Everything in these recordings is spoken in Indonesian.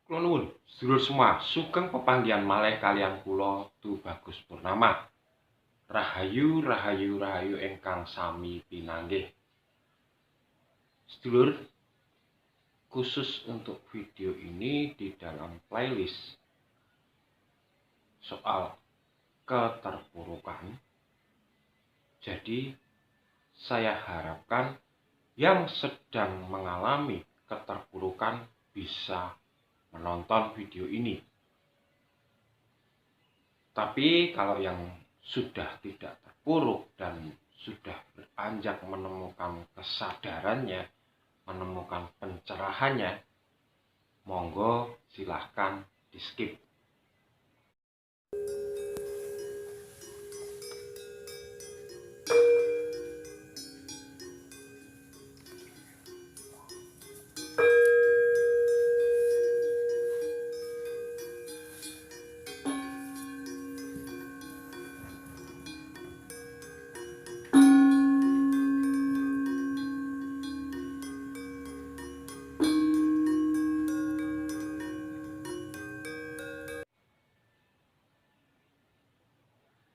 Kula nuwun, sedulur semua, sugeng pepanggihan malih kaliyan kula Tu Bagus Purnama. Rahayu, rahayu, rahayu ingkang sami pinanggih. Sedulur, khusus untuk video ini di dalam playlist soal keterpurukan. Jadi, saya harapkan yang sedang mengalami keterpurukan bisa menonton video ini. Tapi kalau yang sudah tidak terpuruk dan sudah beranjak menemukan kesadarannya, menemukan pencerahannya, monggo silahkan di skip.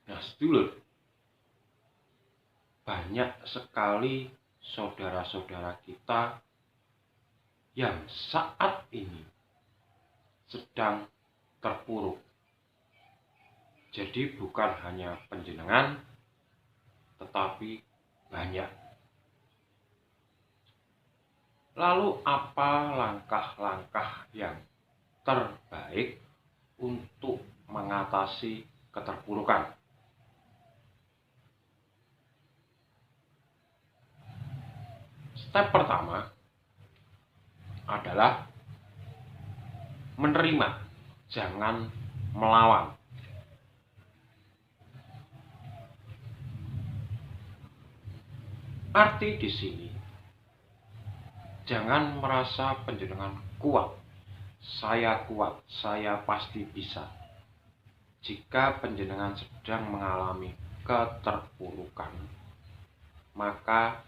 Nah, sedulur, banyak sekali saudara-saudara kita yang saat ini sedang terpuruk. Jadi bukan hanya panjenengan, tetapi banyak. Lalu apa langkah-langkah yang terbaik untuk mengatasi keterpurukan? Step pertama adalah menerima, jangan melawan. Arti di sini, jangan merasa panjenengan kuat. Saya kuat, saya pasti bisa. Jika panjenengan sedang mengalami keterpurukan, maka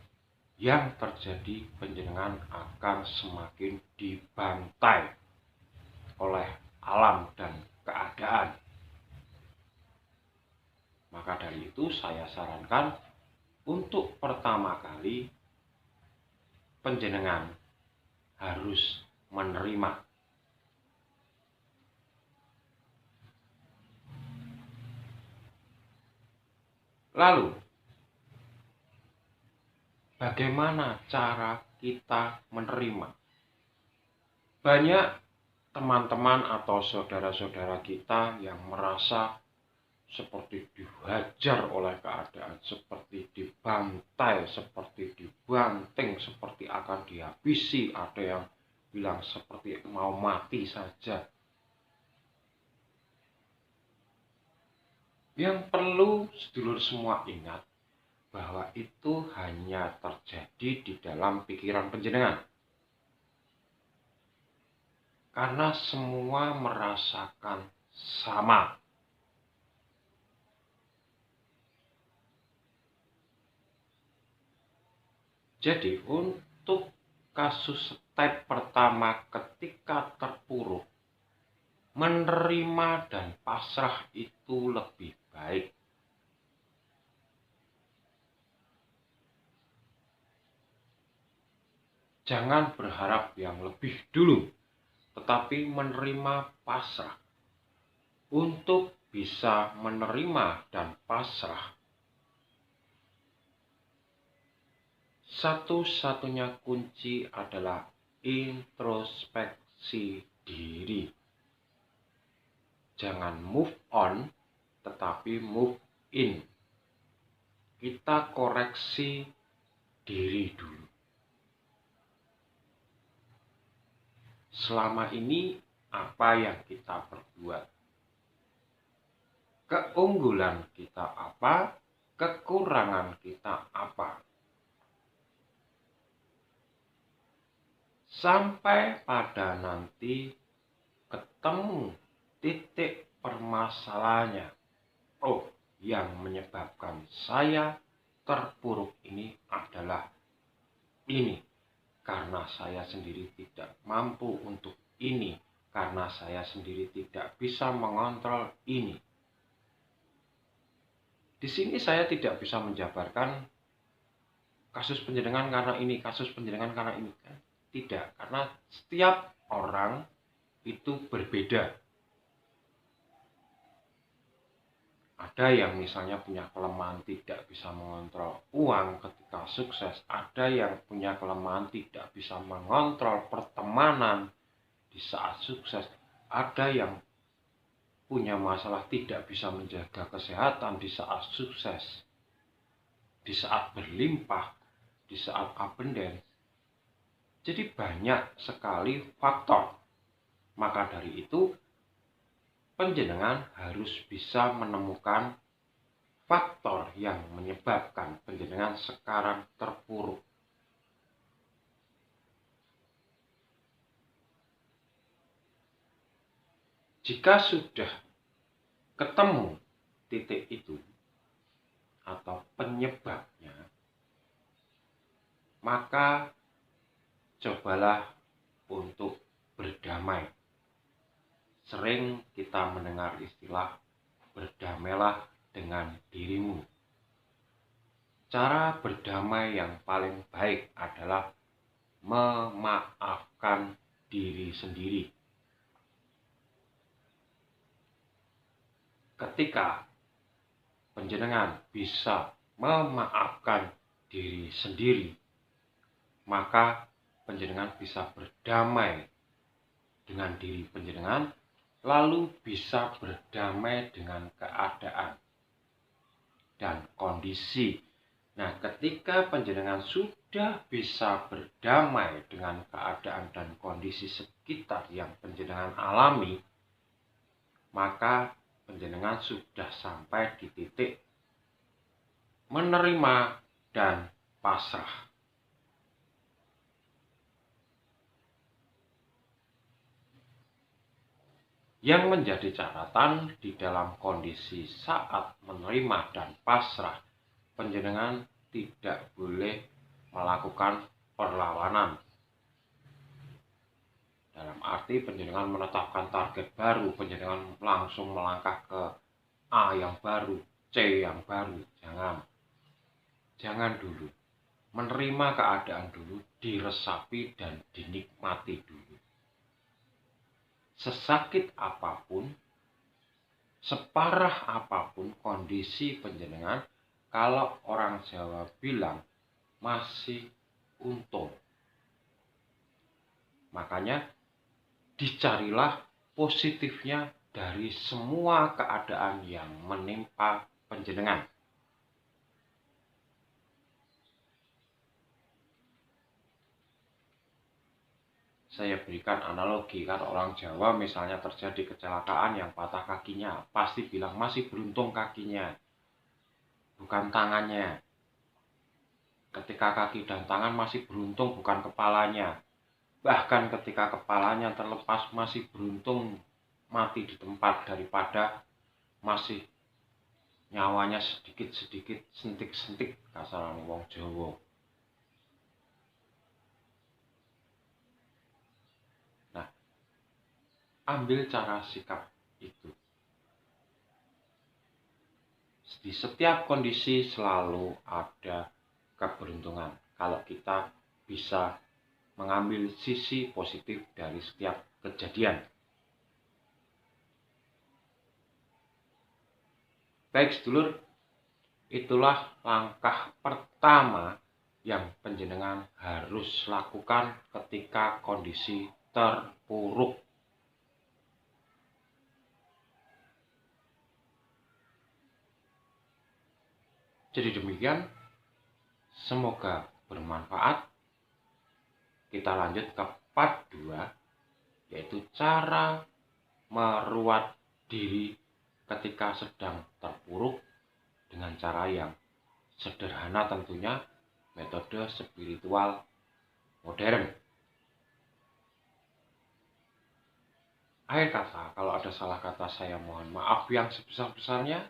yang terjadi panjenengan akan semakin dibantai oleh alam dan keadaan. Maka dari itu saya sarankan untuk pertama kali panjenengan harus menerima. Lalu, bagaimana cara kita menerima? Banyak teman-teman atau saudara-saudara kita yang merasa seperti dihajar oleh keadaan, seperti dibantai, seperti dibanting, seperti akan dihabisi. Ada yang bilang seperti mau mati saja. Yang perlu sedulur semua ingat bahwa itu hanya terjadi di dalam pikiran panjenengan. Karena semua merasakan sama. Jadi untuk kasus step pertama ketika terpuruk, menerima dan pasrah itu lebih baik. Jangan berharap yang lebih dulu, tetapi menerima pasrah. Untuk bisa menerima dan pasrah, satu-satunya kunci adalah introspeksi diri. Jangan move on, tetapi move in. Kita koreksi diri dulu. Selama ini apa yang kita perbuat? Keunggulan kita apa? Kekurangan kita apa? Sampai pada nanti ketemu titik permasalahannya. Oh, yang menyebabkan saya terpuruk ini adalah ini. Karena saya sendiri tidak mampu untuk ini, karena saya sendiri tidak bisa mengontrol ini. Di sini saya tidak bisa menjabarkan kasus penjenengan karena ini, kasus penjenengan karena ini. Tidak, karena setiap orang itu berbeda. Ada yang misalnya punya kelemahan tidak bisa mengontrol uang ketika sukses. Ada yang punya kelemahan tidak bisa mengontrol pertemanan di saat sukses. Ada yang punya masalah tidak bisa menjaga kesehatan di saat sukses. Di saat berlimpah, di saat abundance. Jadi banyak sekali faktor. Maka dari itu, penjenengan harus bisa menemukan faktor yang menyebabkan penjenengan sekarang terpuruk. Jika sudah ketemu titik itu atau penyebabnya, maka cobalah untuk berdamai. Sering kita mendengar istilah berdamailah dengan dirimu. Cara berdamai yang paling baik adalah memaafkan diri sendiri. Ketika penjenengan bisa memaafkan diri sendiri, maka penjenengan bisa berdamai dengan diri penjenengan, lalu bisa berdamai dengan keadaan dan kondisi. Nah, ketika penjenengan sudah bisa berdamai dengan keadaan dan kondisi sekitar yang penjenengan alami, maka penjenengan sudah sampai di titik menerima dan pasrah. Yang menjadi catatan di dalam kondisi saat menerima dan pasrah, penjenengan tidak boleh melakukan perlawanan. Dalam arti penjenengan menetapkan target baru, penjenengan langsung melangkah ke A yang baru, C yang baru. Jangan dulu. Menerima keadaan dulu, diresapi dan dinikmati dulu. Sesakit apapun, separah apapun kondisi penjenengan, kalau orang Jawa bilang masih untung. Makanya dicarilah positifnya dari semua keadaan yang menimpa penjenengan. Saya berikan analogi, kan orang Jawa misalnya terjadi kecelakaan yang patah kakinya, pasti bilang masih beruntung kakinya, bukan tangannya. Ketika kaki dan tangan masih beruntung, bukan kepalanya. Bahkan ketika kepalanya terlepas, masih beruntung mati di tempat daripada masih nyawanya sedikit-sedikit sentik-sentik, kasarane wong Jawa. Nah, ambil cara sikap itu. Di setiap kondisi selalu ada keberuntungan. Kalau kita bisa mengambil sisi positif dari setiap kejadian. Baik sedulur, itulah langkah pertama yang penjenengan harus lakukan ketika kondisi terpuruk. Jadi demikian, semoga bermanfaat. Kita lanjut ke part 2, yaitu cara merawat diri ketika sedang terpuruk dengan cara yang sederhana tentunya, metode spiritual modern. Akhir kata, kalau ada salah kata saya mohon maaf yang sebesar-besarnya,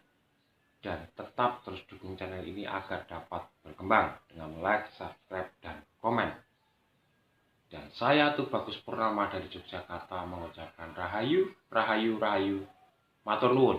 dan tetap terus dukung channel ini agar dapat berkembang dengan like, subscribe, dan komen. Dan saya Tubagus Purnama dari Yogyakarta mengucapkan Rahayu, Rahayu, Rahayu. Matur nuwun.